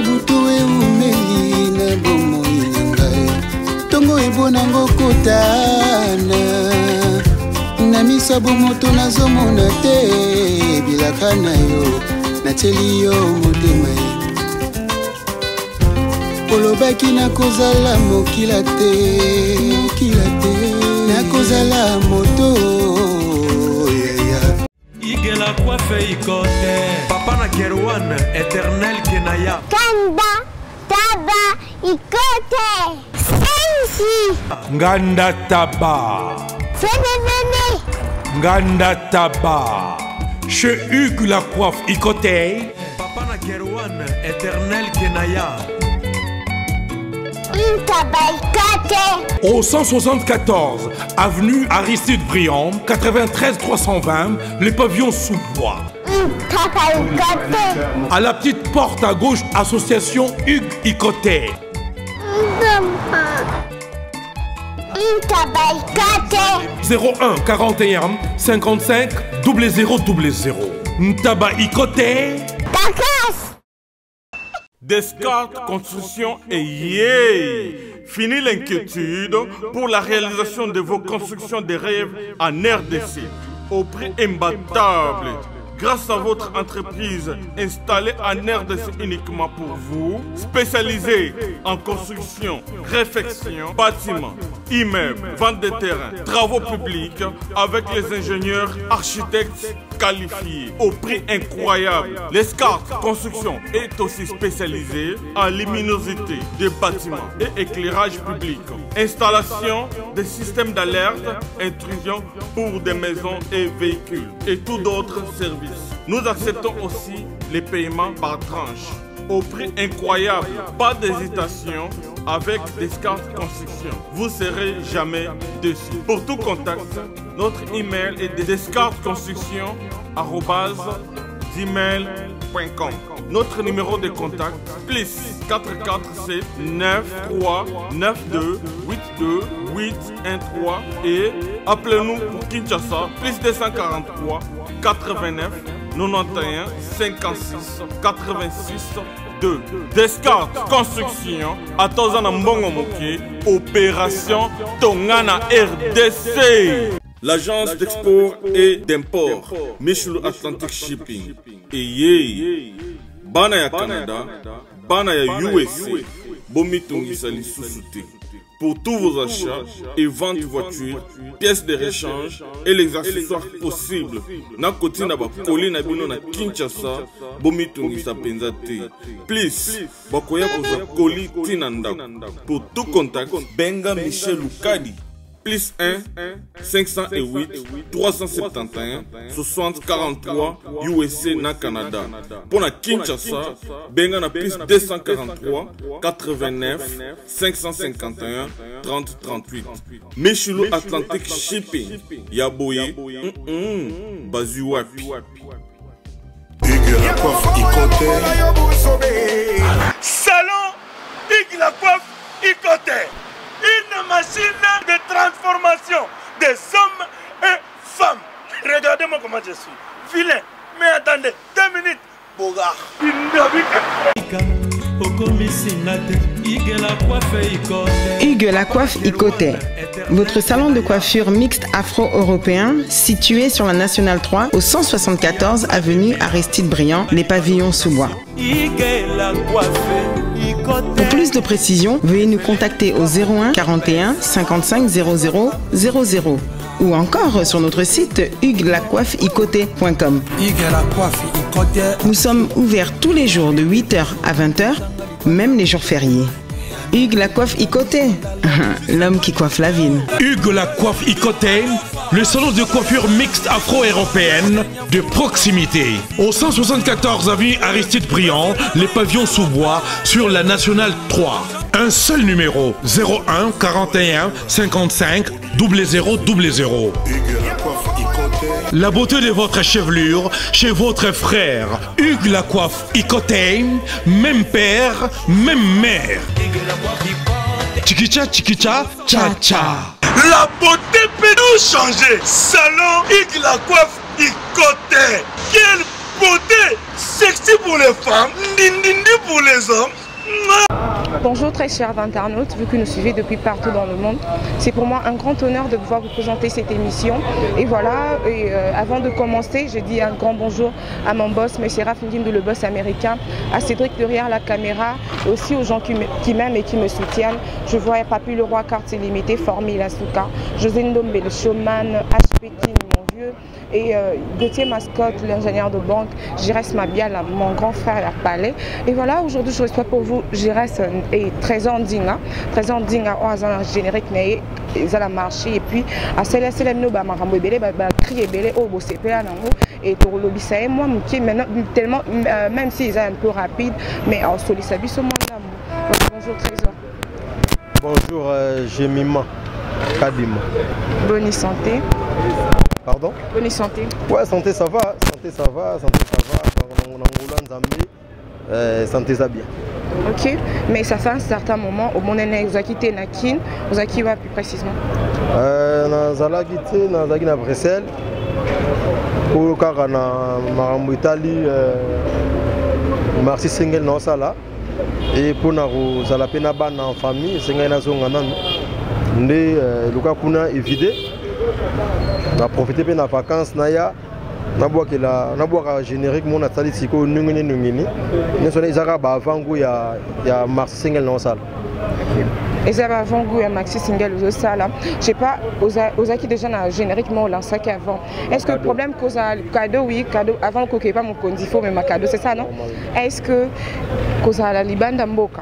butu eumeli na bomoi na ngai tongo ebonango kotana na miso bomoto nazomona te bilaka na yo natieli yo motema olobaki nakozala mokila te nakozala moto Igues la coiffe ikote Papa na Kerwan éternel Kenaya Kanda taba ikote Sensi Nganda taba Fenenene Nganda taba Chez Hugues la coiffe ikote Papa na Kerwan éternel Kenaya Au 174 avenue Aristide Briand, 93 320, les pavillons sous bois. À la petite porte à gauche, association Hugues Ikoté. 01 41 55 0000. Ntaba Ikoté. Descartes Construction et yeah! Fini l'inquiétude pour la réalisation de vos constructions de rêves en RDC au prix imbattable. Grâce à votre entreprise installée en RDC uniquement pour vous, spécialisée en construction, réfection, bâtiments, immeubles, vente de terrains, travaux publics, avec les ingénieurs architectes qualifiés au prix incroyable. Descartes Construction est aussi spécialisée en luminosité des bâtiments et éclairage public, installation des systèmes d'alerte, intrusion pour des maisons et véhicules et tout d'autres services. Nous acceptons aussi les paiements par tranche au prix incroyable. Pas d'hésitation avec Descartes Construction. Vous ne serez jamais déçus. Pour tout contact, notre email est descartesconstruction@gmail.com. Notre numéro de contact plus 447 93 92 82 813 et appelez-nous pour Kinshasa plus 243 89 91 56 86 2. Descartes Construction à Tozana Mbongo Moké, opération Tongana RDC. L'agence d'export et d'import Michel Atlantic Shipping et yé bana ya Canada, bana ya USA, bomitungisa lisusuté. Pour tous vos achats et ventes de voitures, pièces de rechange et les accessoires possibles. Na koti na ba koli na bino na Kinshasa, bomitungisa penzate. Please, bakoya koza koli tinanda. Pour tout contact, benga Michel Lukadi. Plus 1 508 371 60 43 USA na Canada. Pour la Kinshasa, benga na plus 243 89 551 30 38. Michelo Atlantic Shipping. Yaboye. Bazuwapi. Hugues la coiffe Ikoté. Salon Hugues la coiffe Ikoté. Une machine de transformation des hommes et femmes. Regardez-moi comment je suis. Vilain. Mais attendez, 2 minutes. Bogart. Hugues la coiffe Ikoté. Votre salon de coiffure mixte afro-européen situé sur la Nationale 3 au 174 avenue Aristide Briand, les pavillons sous bois. Pour plus de précisions, veuillez nous contacter au 01 41 55 00 00 ou encore sur notre site hugueslacoiffeikoté.com. Nous sommes ouverts tous les jours de 8h à 20h, même les jours fériés. Hugues la coiffe Ikoté, l'homme qui coiffe la ville. Hugues la coiffe Ikoté, le salon de coiffure mixte afro-européenne de proximité. Au 174 avenue Aristide Briand, les pavillons sous bois sur la Nationale 3. Un seul numéro, 01 41 55 0000. La beauté de votre chevelure chez votre frère. Hugues la coiffe Ikoté, même père, même mère. Chikicha, chikicha, cha cha. La beauté peut nous changer. Salon Hugues la coiffe Ikoté. Quelle beauté, sexy pour les femmes, dindindi pour les hommes. Bonjour très chers internautes, vu que nous suivez depuis partout dans le monde. C'est pour moi un grand honneur de pouvoir vous présenter cette émission. Et voilà, avant de commencer, je dis un grand bonjour à mon boss, M. Raph Ndimbu, le boss américain, à Cédric derrière la caméra, et aussi aux gens qui m'aiment et qui me soutiennent. Je vois Papi le Roi, Carte Illimitée, Formule Asuka, José Ndombe, le showman, H. Pekin, mon vieux, et Gauthier Mascotte, l'ingénieur de banque, Jires Mabial, mon grand frère à Palais. Et voilà, aujourd'hui je reçois pour vous Jires et Trésor Ndinga. Trésor Ndinga, on a un générique, mais ils ont marché. Et puis, à celle-là, nous avons crié belé au CPA et pour le bissaï, moi, maintenant, tellement, même s'ils sont un peu rapides, mais en solisabi, ce monde-là. Bonjour Trésor. Bonjour Jemima Kadima. Bonne santé. Pardon? Bonne santé. Ouais, santé ça va, santé ça va, santé ça va. On a Zambie, santé ça bien. Ok, mais ça fait un certain moment, au moment où vous avez quitté Nakin, vous avez quitté plus précisément? Nous avons quitté à Bruxelles pour le cas de Italie, Marcy Single dans ça et pour nous avons en famille, Single dans son ganan, le cas qu'on a évidé, on a profité de nos vacances naya. Na boka générique mon atali siko nungini ne sona izaka ba vangu ya Maxi Single dans salle. Et ça va avant goût à Maxi Single aux salles. Je sais pas aux acquis déjà na génériquement lancé qu'avant. Est-ce que le problème cause cadeau oui cadeau avant que pas mon condifo mais ma cadeau c'est ça non? Est-ce que cause la Liban d'Amboka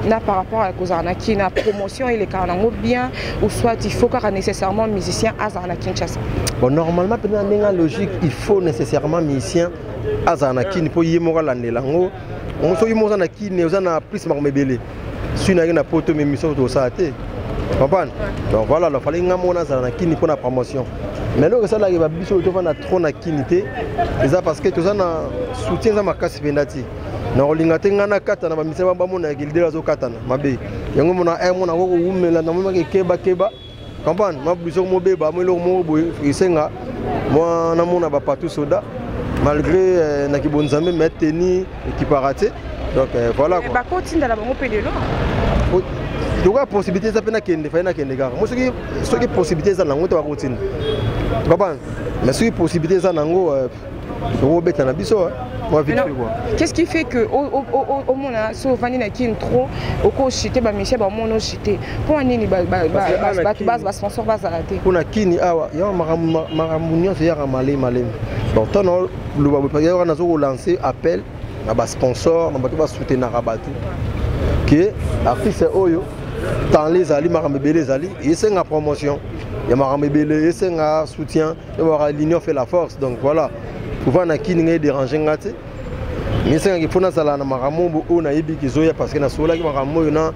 là par rapport à cause qui na promotion et les carnango bien ou soit il faut qu'on nécessairement musicien à Kinshasa. Bon normalement pendant logique il faut nécessairement musicien à Zanakin pour y mora landelango on so y mora na qui ne na plus marmebele si na na poto mais mission to ça té comprendre donc voilà il fallait ngamona Zanakin pour la promotion mais là ça là il va biso to na trop na kinité c'est ça parce que tout ça na soutien za makasi pendati na olinga tenga na kata na bamisa bamona gilde zo kata na mabe yango mona mona ko umela na mona keba comprendre mabiso mo beba mo lo mo boy isenga moi na mona ba partout soda malgré na kibonzambe meteni équipe donc voilà quoi ba continue la bango pédelo donc la possibilité ça pena kende fa na kende gar mo soki possibilité ça na ngoto ba continue comprendre mais soki possibilité ça na ngo robeta na biso qu'est-ce qui fait que au monde so vani na kin trop au ko chité ba monsieur ba mono chité pour nini ba sponsor ba zalaté pour na kini awa ya maramunyo c'est ya malé bon tant le ba ya na zo lancer appel na ba sponsor na ba to ba soutenir rabatu que artiste oyo tant les ali maramebele ali et c'est nga promotion ya maramebele et c'est nga soutien et l'union fait la force donc voilà souvent na kini ngai déranger ngate mais c'est qu'il faut na sala na makambo o na yebi kizoya parce que na sola ki makambo yo na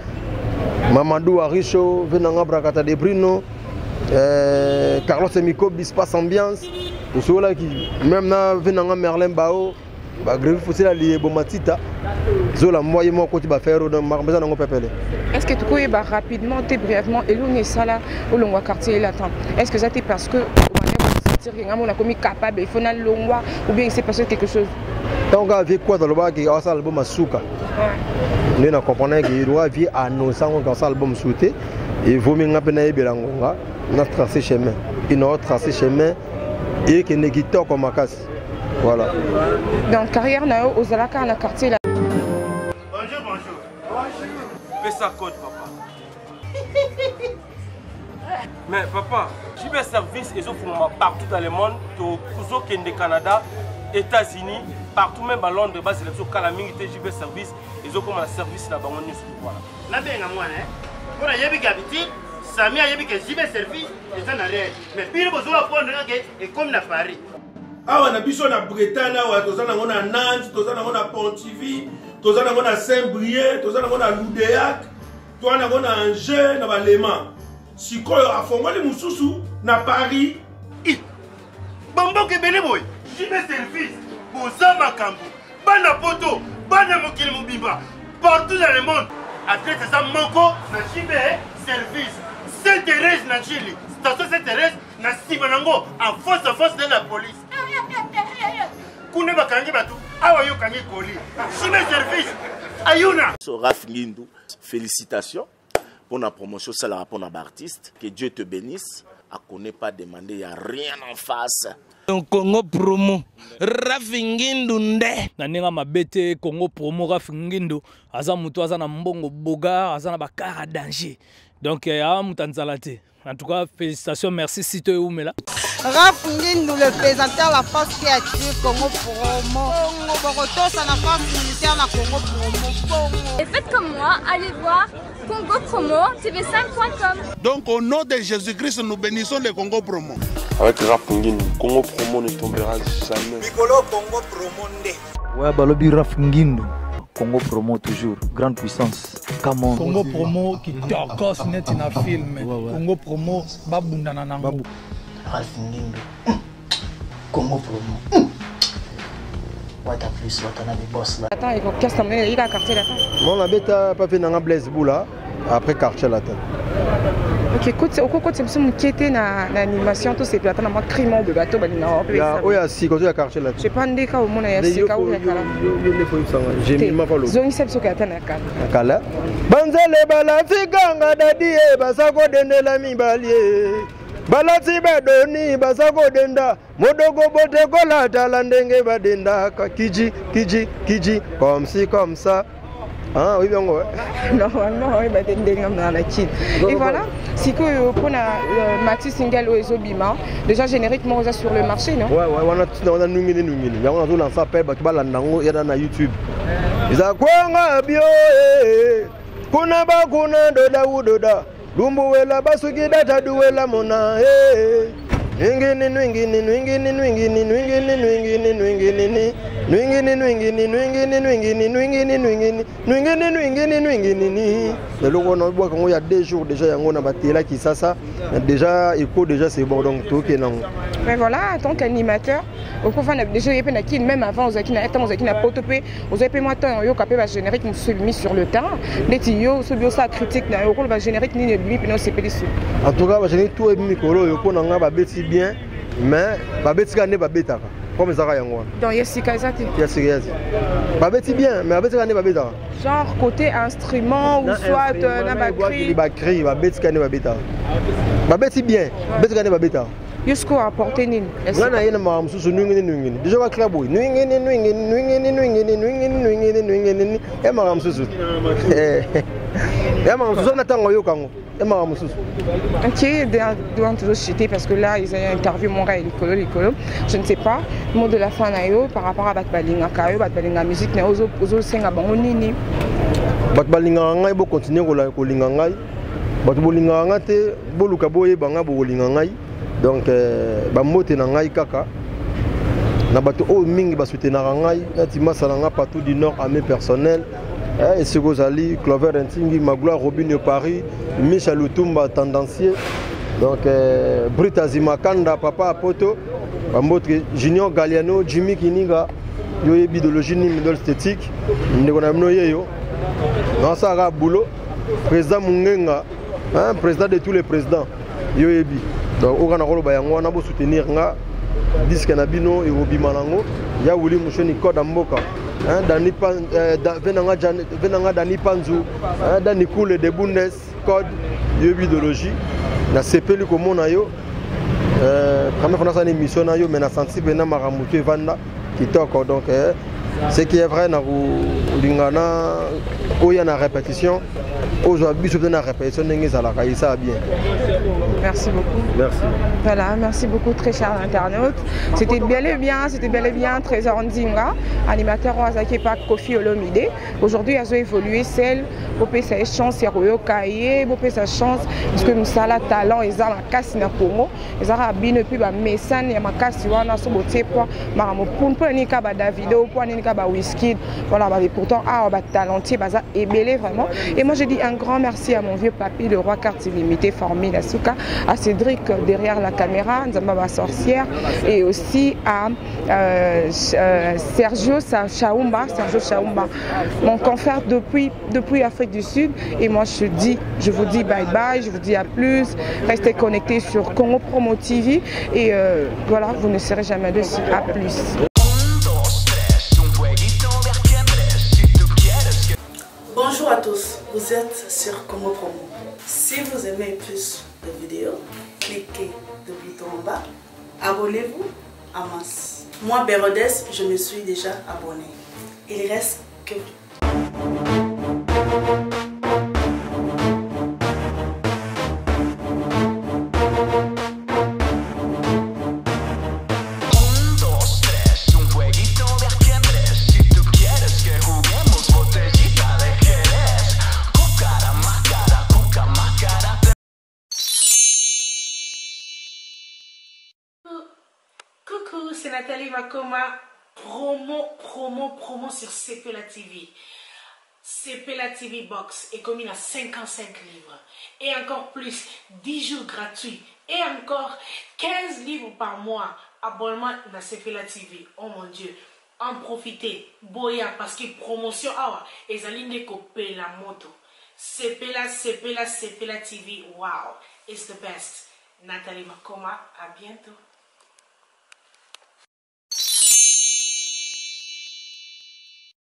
Mamadou Aricho venanga brakata de Bruno Carlos Emiko bispace ambiance to sola ki même na venanga Merlin Bao ba grève faut la lié bomatita zola moyen mo côté ba faire dans makambo na ngo pepele. Est-ce que tu peux rapidement brièvement éloigner ça là au long quartier là est-ce que ça c'est parce que on a commis capable il faut na longwa ou bien il s'est passé quelque chose donc avec quoi dans le bas qui a ça album Asuka nous na comprendre que il doit vivre à nos sang dans ça album souté et vaut mieux ngapena ebelangonga na tracer chemin il a tracé chemin et que ne guitar comme makas voilà dans carrière na aux alaka na quartier là. Bonjour fais ça code papa. Mais papa, JB Service, ils offrent partout dans le monde, au Canada, États-Unis, partout même à Londres, base de calamité JB Service, ils ont comme un service là-bas. Là, bien à moi, pour la Yébi Gabiti, Samia Yébi JB Service, ils en arrêtent. Mais puis, ils vont prendre et comme à Paris. Ah, on a besoin de Bretagne, on a Nantes, on a Pontivy, on a Saint-Brieuc, on a Loudéac, on a Angers, on a Léman. Si quoi a formé les Moussoussou na Paris, Bambo Kebele boy, JB Service, Bozama Kambo, Bana Poto, Bana Mokil Mobimba, partout dans le monde. Après ça, Manko, na JB Service, Sainte-Thérèse na Chili, station Sainte-Thérèse na Simanango, en face de la police. kuna bakangi batu awa yo kangi koli Jimé Service ayuna Raf Ngindu, félicitations pour la promotion, ça la pour l'artiste. Que Dieu te bénisse. À connaît pas demander, il n'y a rien en face. Congo promo Raf Ngindu nde naninga mabete Congo promo Raf Ngindu aza mutu aza na mbongo boga aza na bakara danger donc a mutanzalate. En tout cas, félicitations, merci Sito Oumela. Raf Ngindu, le présentateur la force créative Congo promo. Boroto, ça la force militaire na Congo promo. Et faites comme moi, allez voir Congo promo tv5.com. Donc au nom de Jésus-Christ, nous bénissons le Congo promo. Avec Raf Ngindu, Congo promo ne tombera jamais. Piccolo Congo promo nde. Ouais, balobi Raf Ngindu. Congo promo toujours, grande puissance. Come on. Congo promo qui torcos net na film. Congo promo babunda na nango. Raf Ngindu. Congo promo. Wata plus wata na boss là. Attends, il faut qu'est-ce que il a quartier là. Mon abeta pas fait na Blaise Boula après quartier là. Ok, écoute, au côté c'est mon qui était na animation tout c'est plata na moi crime de bateau balina. Ya oya si côté quartier là. Je pas ndeka au mona ya sika ou ya kala. Yo ne faut sanga. J'ai mis ma palo. Zoni sep so kata na kala. Kala. Banzele bala fikanga dadi e basako dendela mibalie. Balati badoni basako denda modogo bote kola talandenge badenda kiji comme si comme ça. Ah oui bien ouais. Normalement oui badendenge na la kid. Et voilà, si que pour na Maxi single Oezo Bima, déjà génériquement on sur le marché non? Ouais on a nungini. Ya on a tout lancé appel bakibala nango ya na YouTube. Iza kwanga bio kuna ba kuna doda Lumbuwela basugida taduwela mona Nwingini le logo on voit qu'il y a 2 jours déjà yango na batela qui ça déjà écho déjà c'est bon donc tout est non. Mais voilà, en tant qu'animateur, au fond déjà il y a qui même avant on a qui na potopé, vous avez moi temps yo capé ba générique mis sur le terrain, les yo so bio ça critique na yo ba générique ni lui puis non c'est pas des sous. En tout cas, ba générique tout est micro yo ko nga ba beti bien mais ba beti ka ne ba betaka. Comme ça yango. Donc Yessika Zati. Yessika. Ba beti bien mais ba beti ka ne ba betaka. Genre côté instrument ou soit na ba cri. Ba cri, ba beti ka ne ba betaka. Ba beti bien, beti ka ne ba betaka. Jusqu'où apporter nini? Ngana yena maramsusu nwingini. Déjà wa club boy. Nwingini. E maramsusu. E maramsusu na tango yo kango. E maramsusu. OK, doit toujours chuter parce que là ils ont interviewé mon gars l'écolo. Je ne sais pas. Le mot de la fin na yo par rapport à Batbalinga Kayo, Batbalinga musique na ozo senga bango nini. Batbalinga ngai bo continuer ko linga ngai. Batu bolinga nga te boluka boye banga bo linga ngai. Donc bamote na ngai kaka na bato o mingi basoutenaka ngai nati masala nga partout du nord à mes personnels et Segozali Clover Ntingi Magloire Robin Paris Michel Lutumba tendancier donc Brita Zimakanda Papa Poto bamote Junior Galiano Jimmy Kiniga yo bidologie ni middle esthétique ndeko na mno yeyo na sara boulot président Mungenga président de tous les présidents yo yebi. Donc, on a soutenir nga disque na bino et obimanango ya wuli mushoni code mboka dani venanga dani panzu dani coule de bundes code yo bidologie na sepeli komona yo quand même on a une émission na yo mais na sensible na maramutu vanda kitoko donc ce qui est vrai na lingana oya na répétition aujourd'hui je na répétition ndenge za la kaisa bien. Merci beaucoup. Merci. Voilà, merci beaucoup très chers internautes. C'était bel et bien Trésor Ndinga, animateur Wazaki Pak Kofi Olomide. Aujourd'hui, il a évolué celle, Bopé sa chance, Royo Kaye, Bopé sa chance, parce que nous avons talent, ils ont la casse na Congo, ils ont bien puis ba Messan, ya makasi wana so boté pour maramo pour nika ba Davido, pour nika ba Whisky. Voilà, et pourtant ba talentier baza ébélé vraiment. Et moi je dis un grand merci à mon vieux papy, le roi carte illimitée formé la Souka, à Cédric derrière la caméra, Nzamba sorcière, et aussi à Sergio Chaoumba, mon confrère depuis Afrique du Sud. Et moi je vous dis bye bye, je vous dis à plus, restez connectés sur Congo Promo TV et voilà, vous ne serez jamais dessus. À plus. Si vous aimez plus de vidéos, cliquez le bouton en bas. Abonnez-vous à masse. Moi, Bérodès, je me suis déjà abonné. Il reste que Coucou, c'est Nathalie Makoma. Promo sur Cepela TV. Cepela TV Box est commis à 55 livres. Et encore plus, 10 jours gratuits. Et encore 15 livres par mois. Abonnement à Cepela TV. Oh mon Dieu. En profitez. Boya, parce que promotion, et Zaline coupé la moto. Cepela TV. Wow. It's the best. Nathalie Makoma. À bientôt.